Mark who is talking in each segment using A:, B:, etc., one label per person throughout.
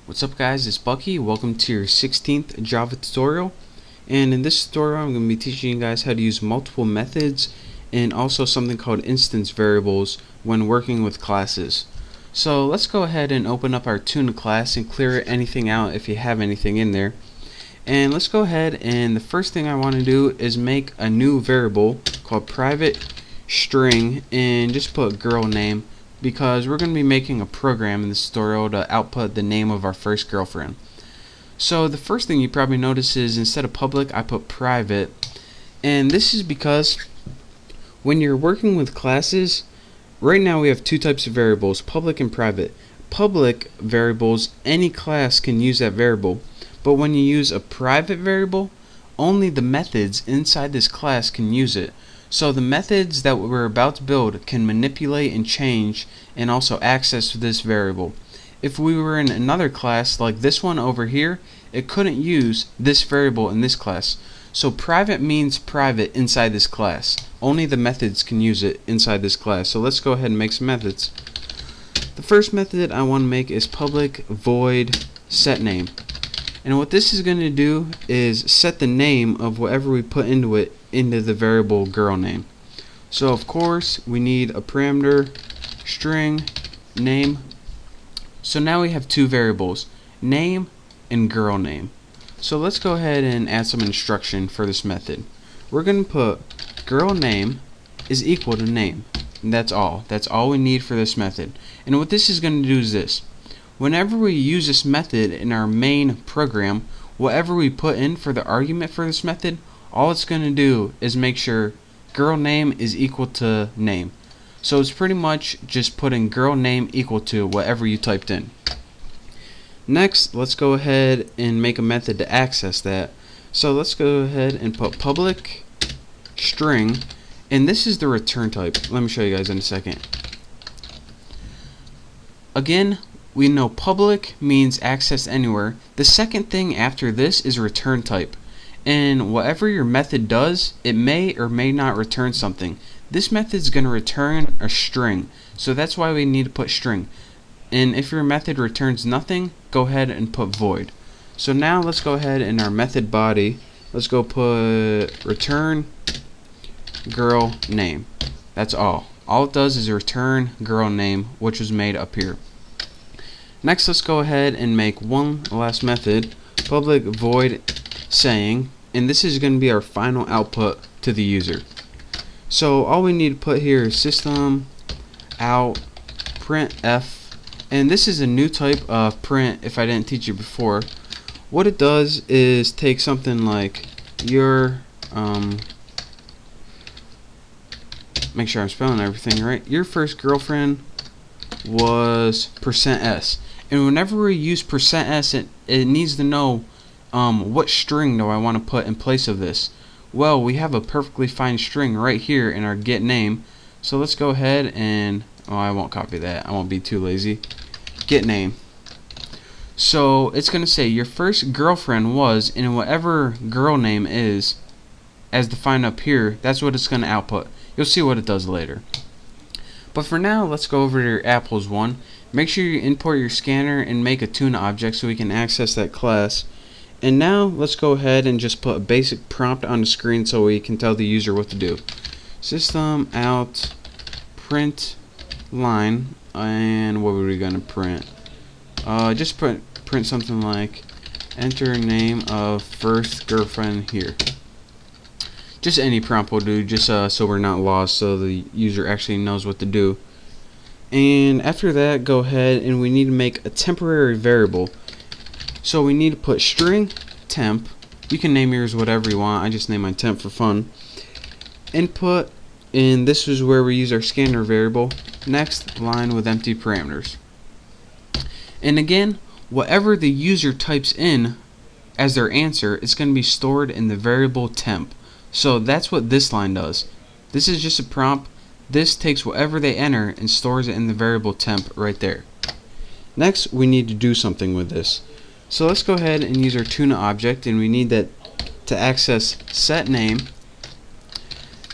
A: What's up guys, it's Bucky. Welcome to your 16th Java tutorial, and in this tutorial I'm going to be teaching you guys how to use multiple methods and also something called instance variables when working with classes. So let's go ahead and open up our Tune class and clear anything out if you have anything in there. And let's go ahead, and the first thing I want to do is make a new variable called private string and just put girl name, because we're going to be making a program in this tutorial to output the name of our first girlfriend. So the first thing you probably notice is instead of public I put private, and this is because when you're working with classes, right now we have two types of variables, public and private. Public variables, any class can use that variable, but when you use a private variable, only the methods inside this class can use it. So the methods that we're about to build can manipulate and change and also access this variable. If we were in another class like this one over here, it couldn't use this variable in this class. So private means private inside this class. Only the methods can use it inside this class. So let's go ahead and make some methods. The first method I want to make is public void set name. And what this is going to do is set the name of whatever we put into it into the variable girl name. So of course we need a parameter string name. So now we have two variables, name and girl name. So let's go ahead and add some instruction for this method. We're going to put girl name is equal to name, and that's all we need for this method. And what this is going to do is this: whenever we use this method in our main program, whatever we put in for the argument for this method, all it's going to do is make sure girl name is equal to name. So it's pretty much just putting girl name equal to whatever you typed in. Next, let's go ahead and make a method to access that. So let's go ahead and put public string, and this is the return type. Let me show you guys in a second. Again, we know public means access anywhere. The second thing after this is return type. And whatever your method does, it may or may not return something. This method is going to return a string, so that's why we need to put string. And if your method returns nothing, go ahead and put void. So now let's go ahead in our method body, let's go put return girl name. That's all it does is return girl name, which was made up here. Next, let's go ahead and make one last method, public void saying, and this is going to be our final output to the user. So all we need to put here is system out printf, and this is a new type of print if I didn't teach you before. What it does is take something like your make sure I'm spelling everything right, your first girlfriend was %s, and whenever we use %s, it needs to know what string do I want to put in place of this. Well, we have a perfectly fine string right here in our get name, so let's go ahead and I won't copy that, I won't be too lazy. Get name. So it's going to say your first girlfriend was, and whatever girl name is as defined up here, that's what it's going to output. You'll see what it does later. But for now, let's go over to your apples one. Make sure you import your scanner and make a tune object so we can access that class. And now let's go ahead and just put a basic prompt on the screen so we can tell the user what to do. System out print line, and what were we gonna print? Just print something like enter name of first girlfriend here. Just any prompt will do, just so we're not lost, so the user actually knows what to do. And after that, go ahead and we need to make a temporary variable. So we need to put string temp. You can name yours whatever you want. I just name mine temp for fun. Input, and this is where we use our scanner variable. Next line with empty parameters. And again, whatever the user types in as their answer, it's going to be stored in the variable temp. So that's what this line does. This is just a prompt. This takes whatever they enter and stores it in the variable temp right there. Next, we need to do something with this. So let's go ahead and use our tuna object, and we need that to access set name.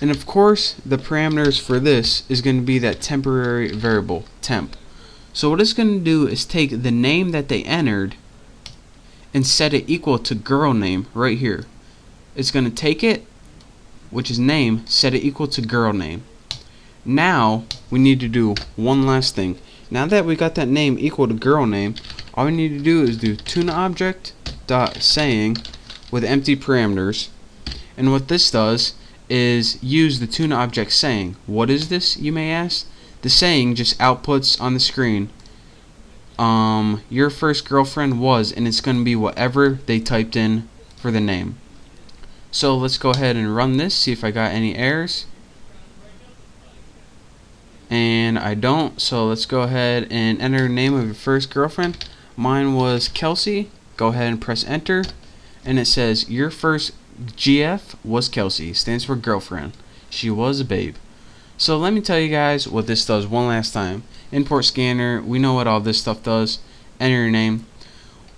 A: And of course, the parameters for this is going to be that temporary variable temp. So what it's going to do is take the name that they entered and set it equal to girl name right here. It's going to take it, which is name, set it equal to girl name. Now we need to do one last thing. Now that we got that name equal to girl name, all we need to do is do tuna object dot saying with empty parameters. And what this does is use the tuna object saying. What is this, you may ask? The saying just outputs on the screen your first girlfriend was, and it's going to be whatever they typed in for the name. So let's go ahead and run this, see if I got any errors. And I don't, so let's go ahead and enter the name of your first girlfriend. Mine was Kelsey. Go ahead and press enter, and it says your first GF was Kelsey, stands for girlfriend. She was a babe. So let me tell you guys what this does one last time. Import scanner, we know what all this stuff does. Enter your name.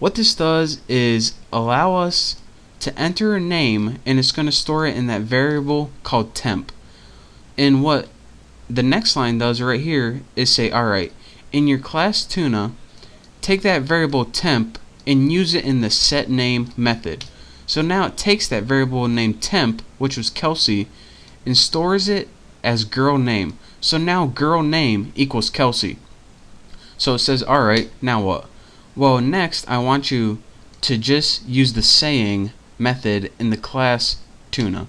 A: What this does is allow us to enter a name, and it's going to store it in that variable called temp. And what the next line does right here is say, alright, in your class tuna, take that variable temp and use it in the set name method. So now it takes that variable named temp, which was Kelsey, and stores it as girl name. So now girl name equals Kelsey. So it says, alright, now what? Well, next I want you to just use the saying method in the class tuna.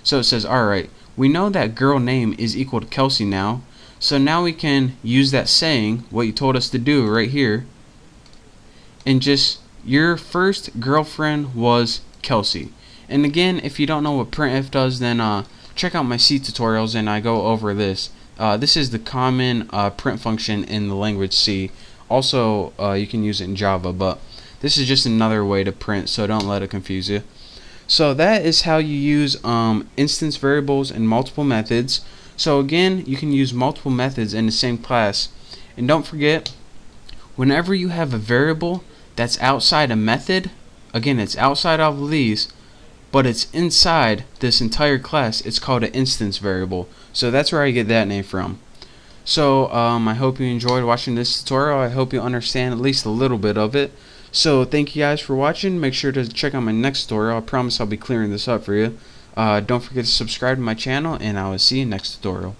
A: So it says, alright, we know that girl name is equal to Kelsey now. So now we can use that saying, what you told us to do right here, and just your first girlfriend was Kelsey. And again, if you don't know what printf does, then check out my C tutorials and I go over this. This is the common print function in the language C. Also, you can use it in Java, but this is just another way to print, so don't let it confuse you. So that is how you use instance variables and multiple methods. So again, you can use multiple methods in the same class. And don't forget, whenever you have a variable that's outside a method, again, it's outside of these, but it's inside this entire class, it's called an instance variable. So that's where I get that name from. So I hope you enjoyed watching this tutorial. I hope you understand at least a little bit of it. So thank you guys for watching. Make sure to check out my next tutorial. I promise I'll be clearing this up for you. Don't forget to subscribe to my channel, and I will see you next tutorial.